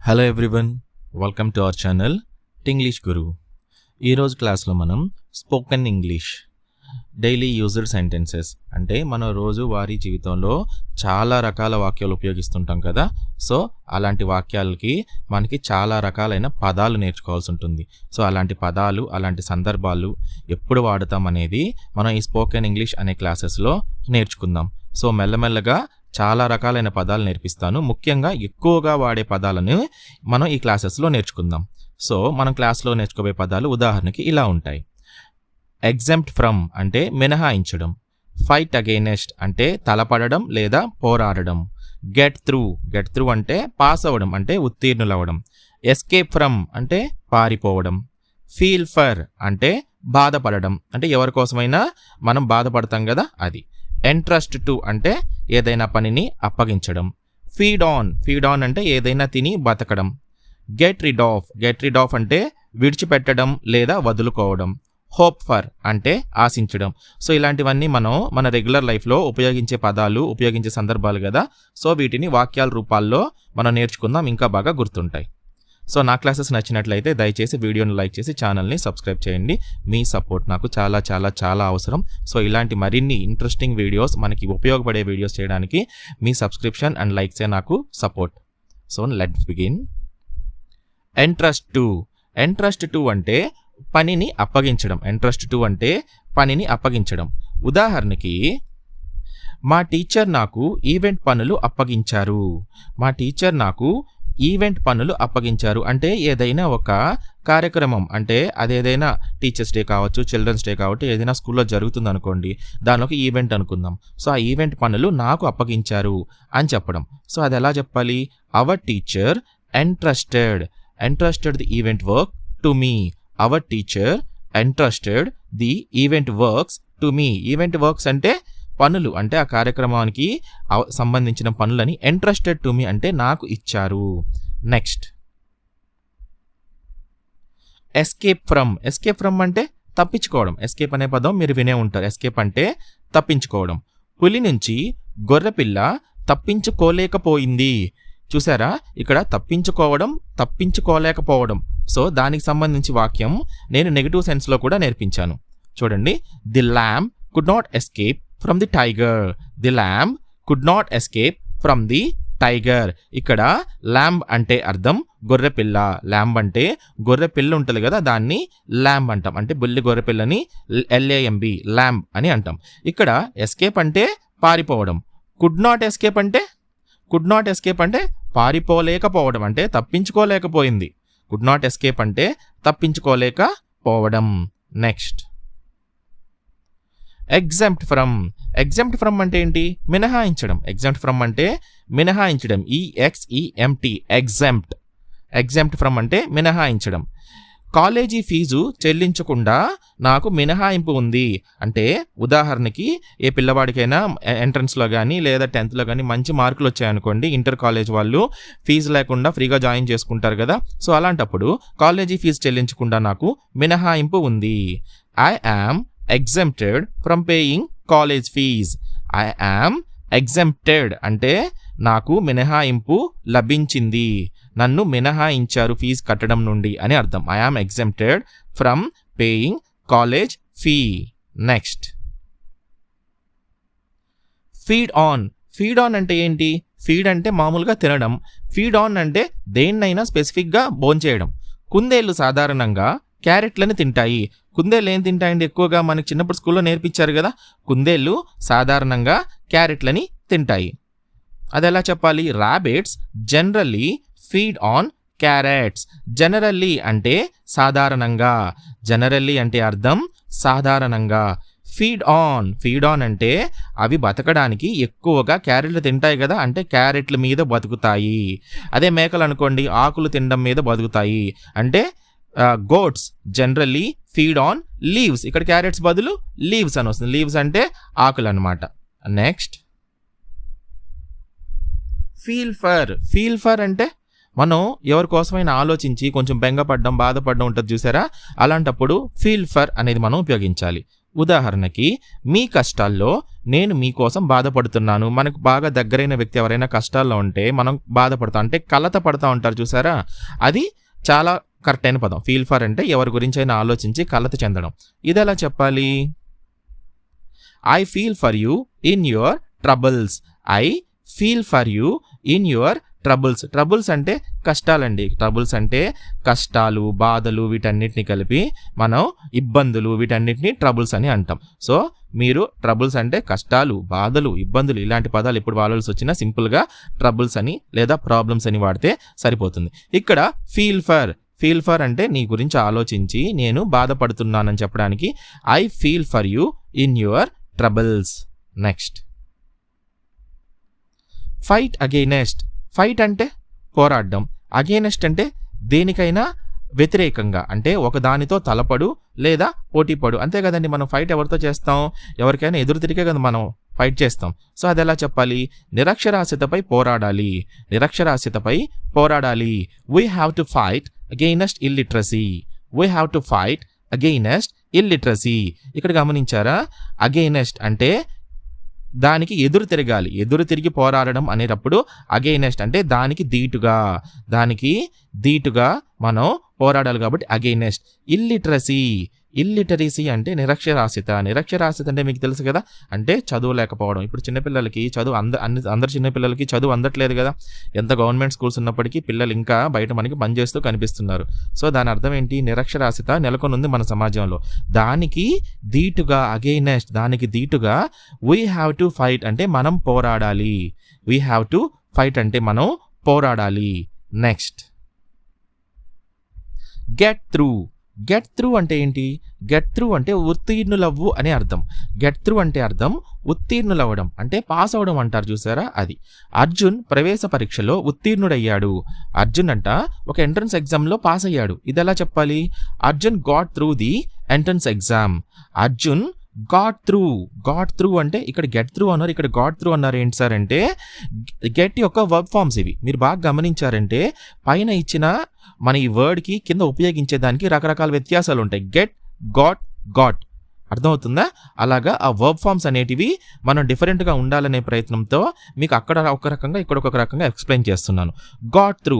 Hello everyone, welcome to our channel English Guru. ఈరోజు క్లాస్లో మనం spoken English daily used sentences అంటే మన రోజు వారి జీవితంలో చాలా రకాల వాక్యాలు ఉపయోగిస్తుంటాం కదా. సో అలాంటి వాక్యాలకి మనకి చాలా రకాలైన పదాలు నేర్చుకోవాల్సి ఉంటుంది. సో అలాంటి పదాలు, అలాంటి సందర్భాలు ఎప్పుడు వాడతాం అనేది మనం ఈ స్పోకెన్ ఇంగ్లీష్ అనే క్లాసెస్లో నేర్చుకుందాం. సో మెల్లమెల్లగా చాలా రకాలైన పదాలు నేర్పిస్తాను. ముఖ్యంగా ఎక్కువగా వాడే పదాలను మనం ఈ క్లాసెస్లో నేర్చుకుందాం. సో మనం క్లాస్లో నేర్చుకోబోయే పదాలు ఉదాహరణకి ఇలా ఉంటాయి. ఎగ్జెంప్ట్ ఫ్రమ్ అంటే మినహాయించడం. ఫైట్ అగైనెస్ట్ అంటే తలపడడం లేదా పోరాడడం. గెట్ త్రూ అంటే పాస్ అవ్వడం అంటే ఉత్తీర్ణులవ్వడం. ఎస్కేప్ ఫ్రమ్ అంటే పారిపోవడం. ఫీల్ ఫర్ అంటే బాధపడడం అంటే ఎవరి కోసమైనా మనం బాధపడతాం కదా అది. ఎంట్రస్ట్ టు అంటే ఏదైనా పనిని అప్పగించడం. ఫీడ్ ఆన్ అంటే ఏదైనా తిని బతకడం. గెట్ రిడ్ ఆఫ్ అంటే విడిచిపెట్టడం లేదా వదులుకోవడం. హోప్ ఫర్ అంటే ఆశించడం. సో ఇలాంటివన్నీ మనం మన రెగ్యులర్ లైఫ్లో ఉపయోగించే పదాలు, ఉపయోగించే సందర్భాలు కదా. సో వీటిని వాక్యాల రూపాల్లో మనం నేర్చుకుందాం, ఇంకా బాగా గుర్తుంటాయి. సో నా క్లాసెస్ నచ్చినట్లయితే దయచేసి వీడియోని లైక్ చేసి ఛానల్ని సబ్స్క్రైబ్ చేయండి. మీ సపోర్ట్ నాకు చాలా చాలా చాలా అవసరం. సో ఇలాంటి మరిన్ని ఇంట్రెస్టింగ్ వీడియోస్, మనకి ఉపయోగపడే వీడియోస్ చేయడానికి మీ సబ్స్క్రిప్షన్ అండ్ లైక్సే నాకు support. So let's begin. Entrust to అంటే పనిని అప్పగించడం. ఉదాహరణకి, మా టీచర్ నాకు ఈవెంట్ పనులు అప్పగించారు అంటే ఏదైనా ఒక కార్యక్రమం, అంటే అదేదైనా టీచర్స్ డే కావచ్చు, చిల్డ్రన్స్ డే కావచ్చు, ఏదైనా స్కూల్లో జరుగుతుంది అనుకోండి, దాని ఒక ఈవెంట్ అనుకుందాం. సో ఆ ఈవెంట్ పనులు నాకు అప్పగించారు అని చెప్పడం. సో అది ఎలా చెప్పాలి? Hour teacher entrusted the event work to me. Our teacher entrusted the event works to me. Event works అంటే పనులు, అంటే ఆ కార్యక్రమానికి సంబంధించిన పనులని ఎంట్రస్టెడ్ టు మీ అంటే నాకు ఇచ్చారు. నెక్స్ట్, ఎస్కేప్ ఫ్రమ్ అంటే తప్పించుకోవడం. ఎస్కేప్ అనే పదం మీరు వినే ఉంటారు. ఎస్కేప్ అంటే తప్పించుకోవడం. పులి నుంచి గొర్రెపిల్ల తప్పించుకోలేకపోయింది. చూసారా, ఇక్కడ తప్పించుకోలేకపోవడం. సో దానికి సంబంధించి వాక్యం నేను నెగటివ్ సెన్స్లో కూడా నేర్పించాను. చూడండి, the lamb could not escape from the tiger. ఇక్కడ ల్యాంబ్ అంటే అర్థం గొర్రెపిల్ల. ల్యాంబ్ అంటే గొర్రెపిల్ల ఉంటుంది కదా, దాన్ని ల్యాంబ్ అంటాం. అంటే బుల్లి గొర్రెపిల్లని LAMB ల్యాంబ్ అని అంటాం. ఇక్కడ ఎస్కేప్ అంటే పారిపోవడం. కుడ్ నాట్ ఎస్కేప్ అంటే పారిపోలేకపోవడం, అంటే తప్పించుకోలేకపోయింది. కుడ్ నాట్ ఎస్కేప్ అంటే తప్పించుకోలేకపోవడం. నెక్స్ట్, ఎగ్జెంప్ట్ ఫ్రమ్ అంటే ఏంటి? మినహాయించడం. EXEMPT ఎగ్జెంప్ట్ ఫ్రమ్ అంటే మినహాయించడం. కాలేజీ ఫీజు చెల్లించకుండా నాకు మినహాయింపు ఉంది అంటే, ఉదాహరణకి ఏ పిల్లవాడికైనా ఎంట్రన్స్లో కానీ లేదా 10th కానీ మంచి మార్కులు వచ్చాయనుకోండి, ఇంటర్ కాలేజ్ వాళ్ళు ఫీజు లేకుండా ఫ్రీగా జాయిన్ చేసుకుంటారు కదా. సో అలాంటప్పుడు కాలేజీ ఫీజు చెల్లించకుండా నాకు మినహాయింపు ఉంది. I am exempted from paying college fees. I am exempted అంటే నాకు మినహాయింపు లభించింది, నన్ను మినహాయించారు ఫీజు కట్టడం నుండి అని అర్థం. I am exempted from paying college fee. Next, feed on అంటే ఏంటి? ఫీడ్ అంటే మామూలుగా తినడం. ఫీడ్ ఆన్ అంటే దేన్నైనా స్పెసిఫిక్గా భోంచేయడం. కుందేళ్ళు సాధారణంగా క్యారెట్లను తింటాయి. కుందేళ్ళు ఏం తింటాయండి? ఎక్కువగా మనకి చిన్నప్పుడు స్కూల్లో నేర్పించారు కదా. కుందేళ్ళు సాధారణంగా క్యారెట్లని తింటాయి. అది ఎలా చెప్పాలి? Rabbits generally feed on carrots. Generally అంటే సాధారణంగా. జనరల్లీ అంటే అర్థం సాధారణంగా. ఫీడ్ ఆన్ అంటే అవి బతకడానికి ఎక్కువగా క్యారెట్లు తింటాయి కదా, అంటే క్యారెట్ల మీద బతుకుతాయి. అదే మేకలు అనుకోండి, ఆకులు తినడం మీద బతుకుతాయి. అంటే goats generally feed on leaves. ఇక్కడ క్యారెట్స్ బదులు లీవ్స్ అని వస్తుంది. లీవ్స్ అంటే ఆకులు అనమాట. నెక్స్ట్, ఫీల్ ఫర్ అంటే మనం ఎవరి కోసమైనా ఆలోచించి కొంచెం బెంగపడ్డం, బాధపడడం ఉంటుంది చూసారా, అలాంటప్పుడు ఫీల్ ఫర్ అనేది మనం ఉపయోగించాలి. ఉదాహరణకి మీ కష్టాల్లో నేను మీకోసం బాధపడుతున్నాను. మనకు బాగా దగ్గరైన వ్యక్తి ఎవరైనా కష్టాల్లో ఉంటే మనం బాధపడతాం, అంటే కలత పడతా ఉంటారు చూసారా, అది చాలా కరెక్ట్ అయిన పదం. ఫీల్ ఫర్ అంటే ఎవరి గురించి అయినా ఆలోచించి కలత చెందడం. ఇది ఎలా చెప్పాలి? I feel for you in your troubles. I feel for you in your troubles. Troubles అంటే కష్టాలండి. ట్రబుల్స్ అంటే కష్టాలు, బాధలు, వీటన్నిటిని కలిపి మనం ఇబ్బందులు, వీటన్నిటిని ట్రబుల్స్ అని అంటాం. సో మీరు ట్రబుల్స్ అంటే కష్టాలు, బాధలు, ఇబ్బందులు, ఇలాంటి పదాలు ఎప్పుడు వాడాల్సి వచ్చినా సింపుల్గా ట్రబుల్స్ అని లేదా ప్రాబ్లమ్స్ అని వాడితే సరిపోతుంది. ఇక్కడ ఫీల్ ఫర్ అంటే నీ గురించి ఆలోచించి నేను బాధపడుతున్నానని చెప్పడానికి I feel for you in your troubles. Next, fight against. Fight అంటే పోరాడడం, అగెయినెస్ట్ అంటే దేనికైనా వ్యతిరేకంగా, అంటే ఒక దానితో తలపడు లేదా పోటీపడు. అంతే కదండి, మనం ఫైట్ ఎవరితో చేస్తాం? ఎవరికైనా ఎదురు తిరిగే కదా మనం ఫైట్ చేస్తాం. సో అది ఎలా చెప్పాలి? నిరక్షరాస్యతపై పోరాడాలి. నిరక్షరాస్యతపై పోరాడాలి. We have to fight against illiteracy. We have to fight against illiteracy. ఇక్కడ గమనించారా? అగెయినెస్ట్ అంటే దానికి ఎదురు తిరగాలి. ఎదురు తిరిగి పోరాడడం అనేటప్పుడు అగెయినెస్ట్ అంటే దానికి ధీటుగా మనం పోరాడాలి కాబట్టి అగెయినెస్ట్. ఇల్లిటరసీ అంటే నిరక్షరాస్యత. నిరక్షరాస్యత అంటే మీకు తెలుసు కదా, అంటే చదువు లేకపోవడం. ఇప్పుడు చిన్నపిల్లలకి చదువు అందరు చిన్నపిల్లలకి చదువు అందట్లేదు కదా. ఎంత గవర్నమెంట్ స్కూల్స్ ఉన్నప్పటికీ పిల్లలు ఇంకా బయట మనకి పనిచేస్తూ కనిపిస్తున్నారు. సో దాని అర్థం ఏంటి? నిరక్షరాస్యత నెలకొనుంది మన సమాజంలో. దానికి ధీటుగా అగెయినెస్ట్, దానికి ధీటుగా వీ హ్యావ్ టు ఫైట్ అంటే మనం పోరాడాలి. వీ హ్యావ్ టు ఫైట్ అంటే మనం పోరాడాలి. నెక్స్ట్, గెట్ త్రూ అంటే ఏంటి? గెట్ త్రూ అంటే ఉత్తీర్ణులవ్వు అనే అర్థం. గెట్ త్రూ అంటే అర్థం ఉత్తీర్ణులవ్వడం, అంటే పాస్ అవడం అంటారు చూసారా, అది. అర్జున్ ప్రవేశ పరీక్షలో ఉత్తీర్ణుడయ్యాడు. అర్జున్ అంట ఒక ఎంట్రన్స్ ఎగ్జామ్లో పాస్ అయ్యాడు. ఇది ఎలా చెప్పాలి? Arjun got through the entrance exam. Arjun got through అంటే ఇక్కడ గెట్ త్రూ అన్నారు, ఇక్కడ గాట్ త్రూ అన్నారు. ఏంటి సార్ అంటే గెట్ యొక్క వర్బ్ ఫార్మ్స్ ఇవి. మీరు బాగా గమనించారంటే పైన ఇచ్చిన మన ఈ వర్డ్కి కింద ఉపయోగించేదానికి రకరకాల వ్యత్యాసాలు ఉంటాయి. గెట్, గాట్ అర్థమవుతుందా? అలాగా ఆ వర్బ్ ఫార్మ్స్ అనేటివి మనం డిఫరెంట్గా ఉండాలనే ప్రయత్నంతో మీకు అక్కడ ఒక రకంగా ఇక్కడ ఒక రకంగా ఎక్స్ప్లెయిన్ చేస్తున్నాను. గాట్ త్రూ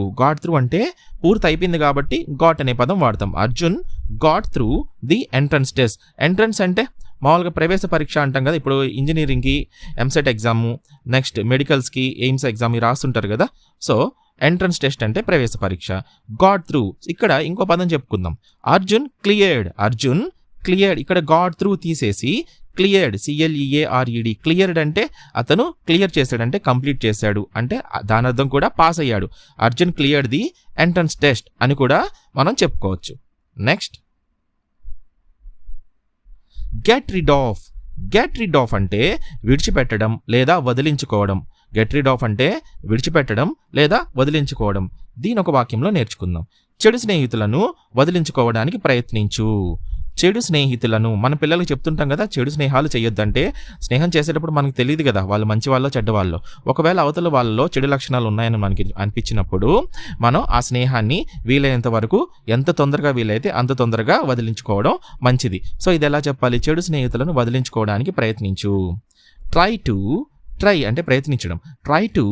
అంటే పూర్తి అయిపోయింది కాబట్టి గాట్ అనే పదం వాడతాం. Arjun got through the entrance test. Entrance అంటే మామూలుగా ప్రవేశ పరీక్ష అంటాం కదా. ఇప్పుడు ఇంజనీరింగ్కి ఎంసెట్ ఎగ్జాము, నెక్స్ట్ మెడికల్స్కి ఎయిమ్స్ ఎగ్జామ్ రాస్తుంటారు కదా. సో ఎంట్రన్స్ టెస్ట్ అంటే ప్రవేశ పరీక్ష. గాట్ త్రూ, ఇక్కడ ఇంకో పదం చెప్పుకుందాం. అర్జున్ క్లియర్డ్. ఇక్కడ గాట్ త్రూ తీసేసి క్లియర్డ్, CLEARED. క్లియర్డ్ అంటే అతను క్లియర్ చేశాడు, అంటే కంప్లీట్ చేశాడు, అంటే దాని అర్థం కూడా పాస్ అయ్యాడు. Arjun cleared the entrance test అని కూడా మనం చెప్పుకోవచ్చు. నెక్స్ట్, గెట్ రిడ్ ఆఫ్ అంటే విడిచిపెట్టడం లేదా వదిలించుకోవడం. గెట్ రిడ్ ఆఫ్ అంటే విడిచిపెట్టడం లేదా వదిలించుకోవడం. దీని ఒక వాక్యంలో నేర్చుకుందాం. చెడు స్నేహితులను వదిలించుకోవడానికి ప్రయత్నించు. చెడు స్నేహితులను మన పిల్లలకు చెప్తుంటాం కదా, చెడు స్నేహాలు చేయొద్దంటే. స్నేహం చేసేటప్పుడు మనకు తెలియదు కదా వాళ్ళు మంచి వాళ్ళో చెడ్డ వాళ్ళో. ఒకవేళ అవతల వాళ్ళలో చెడు లక్షణాలు ఉన్నాయని మనకి అనిపించినప్పుడు మనం ఆ స్నేహాన్ని వీలైనంత వరకు ఎంత తొందరగా వీలైతే అంత తొందరగా వదిలించుకోవడం మంచిది. సో ఇది ఎలా చెప్పాలి? చెడు స్నేహితులను వదిలించుకోవడానికి ప్రయత్నించు. ట్రై అంటే ప్రయత్నించడం. Try to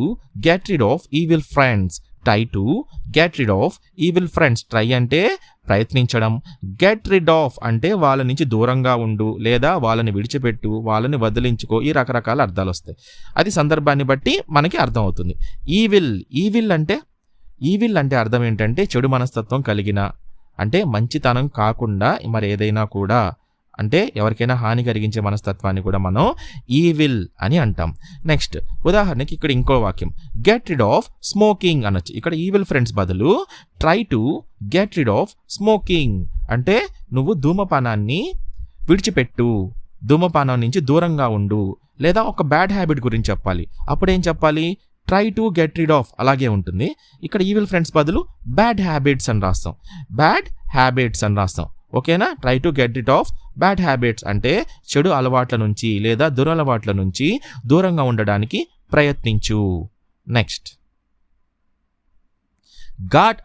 get rid of evil friends. Try అంటే ప్రయత్నించడం. గెట్ రిడ్ ఆఫ్ అంటే వాళ్ళ నుంచి దూరంగా ఉండు లేదా వాళ్ళని విడిచిపెట్టు, వాళ్ళని వదిలించుకో. ఈ రకరకాల అర్థాలు వస్తాయి. అది సందర్భాన్ని బట్టి మనకి అర్థం అవుతుంది. ఈవిల్ అంటే అర్థం ఏంటంటే చెడు మనస్తత్వం కలిగిన, అంటే మంచితనం కాకుండా మరి ఏదైనా కూడా, అంటే ఎవరికైనా హాని కలిగించే మనస్తత్వాన్ని కూడా మనం ఈవిల్ అని అంటాం. నెక్స్ట్, ఉదాహరణకి ఇక్కడ ఇంకో వాక్యం, గెట్ రిడ్ ఆఫ్ స్మోకింగ్ అనొచ్చు. ఇక్కడ ఈవిల్ ఫ్రెండ్స్ బదులు try to get rid of smoking అంటే నువ్వు ధూమపానాన్ని విడిచిపెట్టు, ధూమపానం నుంచి దూరంగా ఉండు, లేదా ఒక బ్యాడ్ హ్యాబిట్ గురించి చెప్పాలి. అప్పుడు ఏం చెప్పాలి? Try to get rid of అలాగే ఉంటుంది. ఇక్కడ ఈవిల్ ఫ్రెండ్స్ బదులు బ్యాడ్ హ్యాబిట్స్ అని రాస్తాం. ఓకేనా? Try to get rid of bad habits అంటే చెడు అలవాట్ల నుంచి లేదా దురలవాట్ల నుంచి దూరంగా ఉండడానికి ప్రయత్నించు. నెక్స్ట్, గార్డ్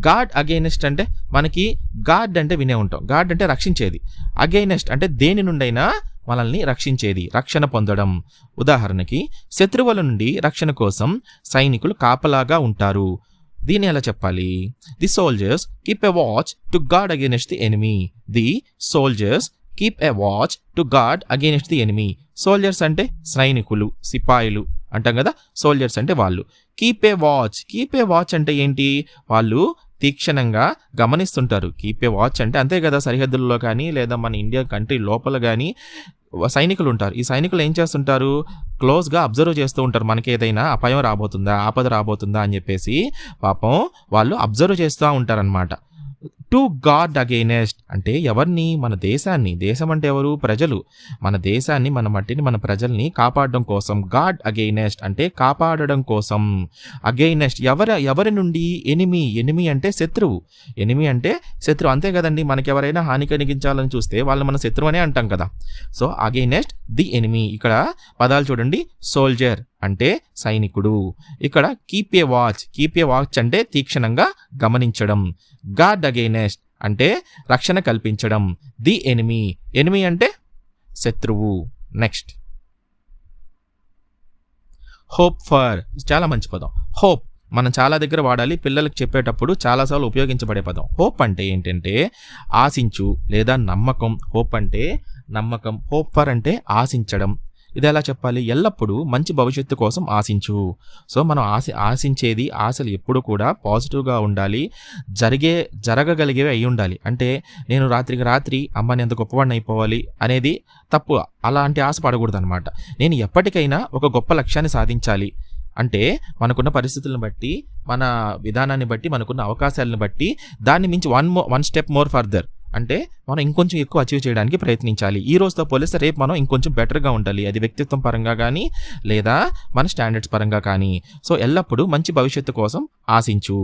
గాడ్ అగైనెస్ట్ అంటే మనకి గాడ్ అంటే వినే ఉంటాం. గాడ్ అంటే రక్షించేది. అగైనెస్ట్ అంటే దేని నుండైనా మనల్ని రక్షించేది, రక్షణ పొందడం. ఉదాహరణకి శత్రువుల నుండి రక్షణ కోసం సైనికులు కాపలాగా ఉంటారు. దీన్ని ఎలా చెప్పాలి? The soldiers keep a watch to guard against the enemy. The soldiers keep a watch to guard against the enemy. Soldiers అంటే సైనికులు, సిపాయిలు అంటాం కదా. సోల్జర్స్ అంటే వాళ్ళు. Keep a watch, keep a watch అంటే ఏంటి? వాళ్ళు తీక్షణంగా గమనిస్తుంటారు. కీప్ ఏ వాచ్ అంటే అంతే కదా, సరిహద్దుల్లో కానీ లేదా మన ఇండియా కంట్రీ లోపల కానీ సైనికులు ఉంటారు. ఈ సైనికులు ఏం చేస్తుంటారు? క్లోజ్గా అబ్జర్వ్ చేస్తూ ఉంటారు. మనకి ఏదైనా అపాయం రాబోతుందా, ఆపద రాబోతుందా అని చెప్పేసి పాపం వాళ్ళు అబ్జర్వ్ చేస్తూ ఉంటారనమాట. టు గార్డ్ అగైనెస్ట్ అంటే ఎవరిని? మన దేశాన్ని. దేశం అంటే ఎవరు? ప్రజలు. మన దేశాన్ని, మన మట్టిని, మన ప్రజల్ని కాపాడడం కోసం. గార్డ్ అగైనెస్ట్ అంటే కాపాడడం కోసం. అగైనెస్ట్ ఎవరి నుండి? ఎనిమీ. ఎనిమీ అంటే శత్రువు. ఎనిమీ అంటే శత్రువు, అంతే కదండి. మనకి ఎవరైనా హాని కలిగించాలని చూస్తే వాళ్ళు మన శత్రువు అనే అంటాం కదా. So against the enemy. ఇక్కడ పదాలు చూడండి. సోల్జర్ అంటే సైనికుడు. ఇక్కడ keep a watch, keep a watch అంటే తీక్షణంగా గమనించడం. గార్డ్ అగైనెస్ట్ అంటే రక్షణ కల్పించడం. ది ఎనిమీ, ఎనిమీ అంటే శత్రువు. నెక్స్ట్ హోప్ ఫర్, చాలా మంచి పదం. హోప్ మనం చాలా దగ్గర వాడాలి. పిల్లలకు చెప్పేటప్పుడు చాలాసార్లు ఉపయోగించబడే పదం. హోప్ అంటే ఏంటంటే ఆశించు లేదా నమ్మకం. హోప్ అంటే నమ్మకం. హోప్ ఫర్ అంటే ఆశించడం. ఇది ఎలా చెప్పాలి? ఎల్లప్పుడూ మంచి భవిష్యత్తు కోసం ఆశించు. సో మనం ఆశించేది, ఆశలు ఎప్పుడు కూడా పాజిటివ్గా ఉండాలి, జరగగలిగేవి అయి ఉండాలి. అంటే నేను రాత్రికి రాత్రి అమ్మని ఎంత గొప్పవాడిని అయిపోవాలి అనేది తప్పు. అలాంటి ఆశ పడకూడదు అనమాట. నేను ఎప్పటికైనా ఒక గొప్ప లక్ష్యాన్ని సాధించాలి అంటే మనకున్న పరిస్థితులను బట్టి, మన విధానాన్ని బట్టి, మనకున్న అవకాశాలను బట్టి దాన్ని మించి వన్ స్టెప్ మోర్ ఫర్దర్ అంటే మనం ఇంకొంచెం ఎక్కువ అచీవ్ చేయడానికి ప్రయత్నించాలి. ఈ రోజుతో పోలిస్తే రేపు మనం ఇంకొంచెం బెటర్గా ఉండాలి. అది వ్యక్తిత్వం పరంగా కానీ లేదా మన స్టాండర్డ్స్ పరంగా కానీ. సో ఎల్లప్పుడూ మంచి భవిష్యత్తు కోసం ఆశించు.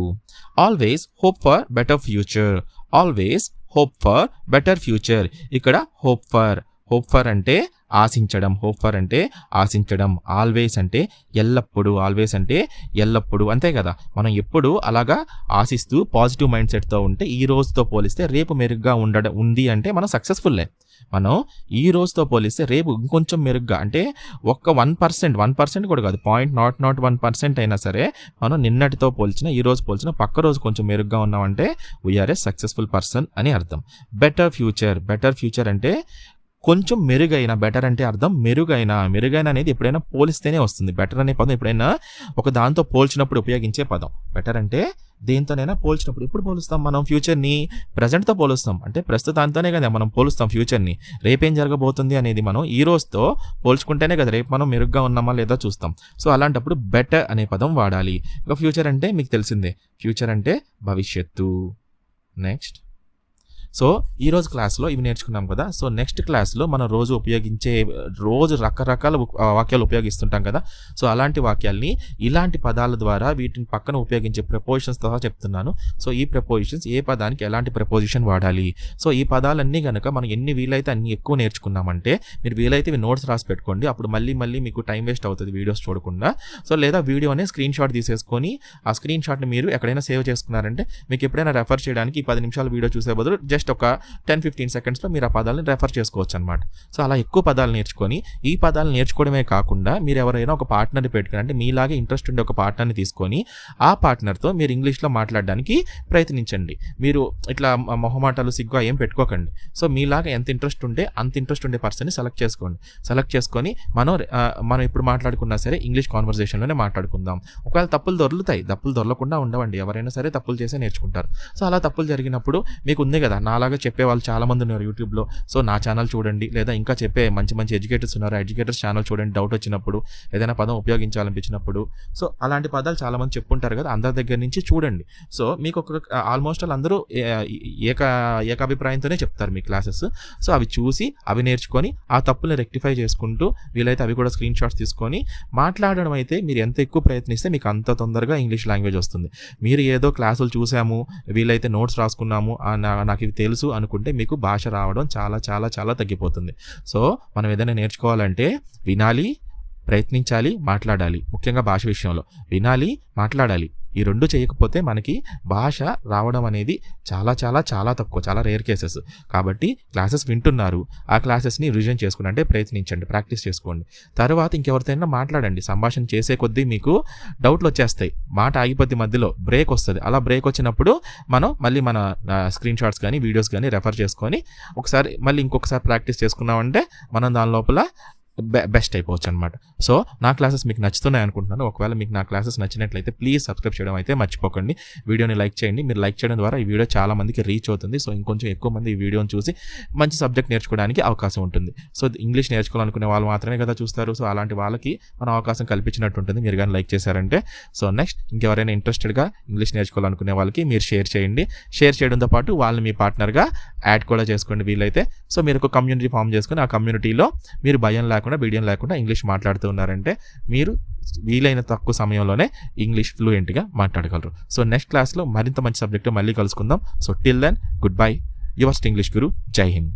Always hope for better future. Always hope for better future. ఇక్కడ హోప్ ఫర్ అంటే ఆశించడం. హోప్ ఫర్ అంటే ఆశించడం. ఆల్వేస్ అంటే ఎల్లప్పుడూ. ఆల్వేస్ అంటే ఎల్లప్పుడూ, అంతే కదా. మనం ఎప్పుడు అలాగా ఆశిస్తూ పాజిటివ్ మైండ్ సెట్తో ఉంటే ఈ రోజుతో పోలిస్తే రేపు మెరుగ్గా ఉంది అంటే మనం సక్సెస్ఫుల్లే. మనం ఈ రోజుతో పోలిస్తే రేపు ఇంకొంచెం మెరుగ్గా అంటే ఒక్క 1% కూడా కాదు, 0.01% అయినా సరే మనం నిన్నటితో పోల్చిన, ఈ రోజు పోల్చిన పక్క రోజు కొంచెం మెరుగ్గా ఉన్నామంటే వీఆర్ ఏ సక్సెస్ఫుల్ పర్సన్ అని అర్థం. బెటర్ ఫ్యూచర్ అంటే కొంచెం మెరుగైన. బెటర్ అంటే అర్థం మెరుగైన అనేది ఎప్పుడైనా పోలిస్తేనే వస్తుంది. బెటర్ అనే పదం ఎప్పుడైనా ఒక దాంతో పోల్చినప్పుడు ఉపయోగించే పదం. బెటర్ అంటే దేంతోనైనా పోల్చినప్పుడు. ఎప్పుడు పోలుస్తాం మనం ఫ్యూచర్ని? ప్రజెంట్తో పోలుస్తాం. అంటే ప్రస్తుతాంతోనే కదా మనం పోలుస్తాం ఫ్యూచర్ని. రేపేం జరగబోతుంది అనేది మనం ఈ రోజుతో పోల్చుకుంటేనే కదా రేపు మనం మెరుగ్గా ఉన్నామా లేదా చూస్తాం. సో అలాంటప్పుడు బెటర్ అనే పదం వాడాలి. ఇంకా ఫ్యూచర్ అంటే మీకు తెలిసిందే, ఫ్యూచర్ అంటే భవిష్యత్తు. నెక్స్ట్, సో ఈరోజు క్లాస్లో ఇవి నేర్చుకున్నాం కదా. సో నెక్స్ట్ క్లాస్లో మనం రోజు రకరకాల వాక్యాలు ఉపయోగిస్తుంటాం కదా. సో అలాంటి వాక్యాల్ని ఇలాంటి పదాల ద్వారా వీటిని పక్కన ఉపయోగించే ప్రపోజిషన్స్తో చెప్తున్నాను. సో ఈ ప్రపోజిషన్స్ ఏ పదానికి ఎలాంటి ప్రపోజిషన్ వాడాలి. సో ఈ పదాలన్నీ కనుక మనం ఎన్ని వీలైతే అన్ని ఎక్కువ నేర్చుకున్నామంటే మీరు వీలైతే ఇవి నోట్స్ రాసి పెట్టుకోండి. అప్పుడు మళ్ళీ మీకు టైం వేస్ట్ అవుతుంది వీడియోస్ చూడకుండా. సో లేదా వీడియో అనేది స్క్రీన్ షాట్ తీసేసుకొని ఆ స్క్రీన్ షాట్ని మీరు ఎక్కడైనా సేవ్ చేసుకున్నారంటే మీకు ఎప్పుడైనా రెఫర్ చేయడానికి ఈ 10 నిమిషాల వీడియో చూసే బదులు జస్ట్ ఒక 10-15 సెకండ్స్లో మీరు ఆ పదాలను రెఫర్ చేసుకోవచ్చు అనమాట. సో అలా ఎక్కువ పదాలు నేర్చుకొని, ఈ పదాలు నేర్చుకోవడమే కాకుండా మీరు ఎవరైనా ఒక పార్ట్నర్ని పెట్టుకుని, అంటే మీలాగే ఇంట్రెస్ట్ ఉండే ఒక పార్ట్నర్ని తీసుకొని ఆ పార్ట్నర్తో మీరు ఇంగ్లీష్లో మాట్లాడడానికి ప్రయత్నించండి. మీరు ఇట్లా మొహమాటాలు, సిగ్గు ఏం పెట్టుకోకండి. సో మీలాగా ఎంత ఇంట్రెస్ట్ ఉంటే అంత ఇంట్రెస్ట్ ఉండే పర్సన్ని సెలెక్ట్ చేసుకొని మనం ఇప్పుడు మాట్లాడుకున్నా సరే ఇంగ్లీష్ కాన్వర్జేషన్లోనే మాట్లాడుకుందాం. ఒకవేళ తప్పులు దొరలకుండా ఉండవండి. ఎవరైనా సరే తప్పులు చేసే నేర్చుకుంటారు. సో అలా తప్పులు జరిగినప్పుడు మీకు ఉంది కదా, నాలాగా చెప్పేవాళ్ళు చాలామంది ఉన్నారు యూట్యూబ్లో. సో నా ఛానల్ చూడండి, లేదా ఇంకా చెప్పే మంచి ఎడ్యుకేటర్స్ ఉన్నారు, ఎడ్యుకేటర్స్ ఛానల్ చూడండి. డౌట్ వచ్చినప్పుడు, ఏదైనా పదం ఉపయోగించాలనిపించినప్పుడు, సో అలాంటి పదాలు చాలామంది చెప్పుంటారు కదా, అందరి దగ్గర నుంచి చూడండి. సో మీకు ఆల్మోస్ట్ అందరూ ఏకాభిప్రాయంతోనే చెప్తారు మీ క్లాసెస్. సో అవి చూసి అవి నేర్చుకొని ఆ తప్పుల్ని రెక్టిఫై చేసుకుంటూ వీలైతే అవి కూడా స్క్రీన్ షాట్స్ తీసుకొని మాట్లాడడం అయితే మీరు ఎంత ఎక్కువ ప్రయత్నిస్తే మీకు అంత తొందరగా ఇంగ్లీష్ లాంగ్వేజ్ వస్తుంది. మీరు ఏదో క్లాసులు చూసాము, వీలైతే నోట్స్ రాసుకున్నాము, నాకు ఇవి తెలుసు అనుకుంటే మీకు భాష రావడం చాలా చాలా చాలా తగ్గిపోతుంది. సో మనం ఏదైనా నేర్చుకోవాలంటే వినాలి, ప్రయత్నించాలి, మాట్లాడాలి. ముఖ్యంగా భాష విషయంలో వినాలి, మాట్లాడాలి. ఈ 2 చేయకపోతే మనకి భాష రావడం అనేది చాలా చాలా చాలా తక్కువ. చాలా రేర్ కేసెస్. కాబట్టి క్లాసెస్ వింటున్నారు. ఆ క్లాసెస్‌ని రివిజన్ చేసుకోండి. అంటే ప్రయత్నించండి, ప్రాక్టీస్ చేసుకోండి. తర్వాత ఇంకెవరితోనైనా మాట్లాడండి. సంభాషణ చేసే కొద్దీ మీకు డౌట్‌లొచ్చేస్తాయి. మాట ఆగిపోద్ది మధ్యలో. బ్రేక్ వస్తది. అలా బ్రేక్ వచ్చినప్పుడు మనం మళ్ళీ మన స్క్రీన్ షాట్స్ గానీ, వీడియోస్ గానీ రెఫర్ చేసుకొని ఒకసారి మళ్ళీ ఇంకొకసారి ప్రాక్టీస్ చేసుకున్నామంటే మనం దాని లోపల బెస్ట్ అయిపోవచ్చు అనమాట. సో నా క్లాసెస్ మీకు నచ్చుతున్నాయి అనుకుంటున్నాను. ఒకవేళ మీకు నా క్లాసెస్ నచ్చినట్లయితే ప్లీజ్ సబ్స్క్రైబ్ చేయడం అయితే మర్చిపోకండి. వీడియోని లైక్ చేయండి. మీరు లైక్ చేయడం ద్వారా ఈ వీడియో చాలా మందికి రీచ్ అవుతుంది. సో ఇంకొంచెం ఎక్కువ మంది ఈ వీడియోని చూసి మంచి సబ్జెక్ట్ నేర్చుకోవడానికి అవకాశం ఉంటుంది. సో ఇంగ్లీష్ నేర్చుకోవాలనుకునే వాళ్ళు మాత్రమే కదా చూస్తారు. సో అలాంటి వాళ్ళకి మనం అవకాశం కల్పించినట్టు ఉంటుంది మీరు కానీ లైక్ చేశారంటే. సో నెక్స్ట్ ఇంకెవరైనా ఇంట్రెస్టెడ్గా ఇంగ్లీష్ నేర్చుకోవాలనుకునే వాళ్ళకి మీరు షేర్ చేయండి. షేర్ చేయడంతో పాటు వాళ్ళని మీ పార్ట్నర్గా యాడ్ కూడా చేసుకోండి వీలైతే. సో మీరు ఒక కమ్యూనిటీ ఫామ్ చేసుకుని ఆ కమ్యూనిటీలో మీరు భయం లేకుండా బిడియం లేకుండా ఇంగ్లీష్ మాట్లాడుతూ ఉన్నారంటే మీరు వీలైన తక్కువ సమయంలోనే ఇంగ్లీష్ ఫ్లూయెంట్గా మాట్లాడగలరు. సో నెక్స్ట్ క్లాస్లో మరింత మంచి సబ్జెక్టు మళ్ళీ కలుసుకుందాం. So till then good bye. Your English Guru. Jai Hind.